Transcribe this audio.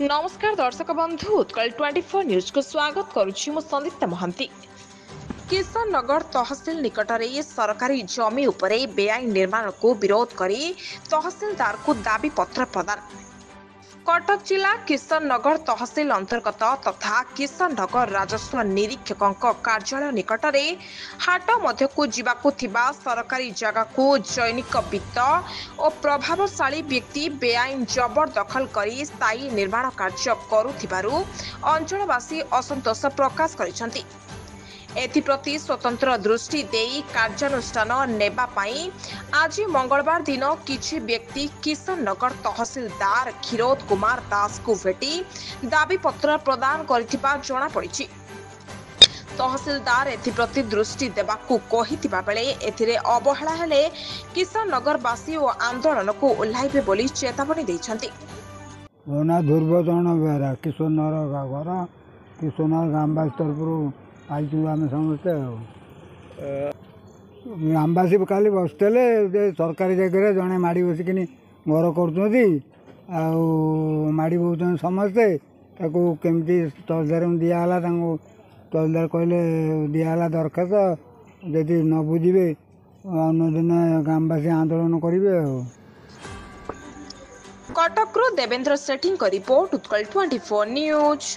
नमस्कार दर्शक बंधु उत्कल 24 न्यूज को स्वागत करुछि मु संदीप्ता महांती। किशन नगर तहसिल निकटरे सरकारी जमी उपरे बेआईन निर्माण को विरोध करी तहसिलदार को दाबी पत्र प्रदान। कटक जिला किशन नगर तहसिल अंतर्गत तथा किशन नगर राजस्व निरीक्षकों कार्यालय निकटरे हाट मध्यकू जीवाकू थिबा सरकारी जगह को जैनिक वित्त और प्रभावशाली व्यक्ति बेआईन जबरदखल करी स्थायी निर्माण कार्य करुथिबारु अंचलवासी असंतोष प्रकाश करिसंती। एथिप्रति स्वतंत्र दृष्टि देई कार्यानुष्ठान नेबा पाई आज मंगलवार दिन किछि व्यक्ति किशन नगर तहसिलदार क्षीरोद कुमार दास को भेटी दाबी पत्र प्रदान करिथिबा जणा पड़िछि। तहसिलदार एथिप्रति दृष्टि देबाकू कहिथिबा बेले एथिरे अवहेला हेले किशन नगरवासी और आंदोलन को ओह्लाइबे बोली चेतावनी दैछंती। ओना दुर्बोधन बेरा किशन नगर घर किशन ग्रामवासी तरफ आईचु आम समस्ते ग्रामवासी खाली बसते सरकारी जगह जड़े माड़ी बसिकी घर करी बोचन समस्ते केमती तहसीलदार दिहला तहसीलदार कहले दिहला दरखास्त यदि न बुझे अन्य दिन ग्रामवासी आंदोलन करेंगे। कटक देवेंद्र सेठी रिपोर्ट उत्कल 24 न्यूज।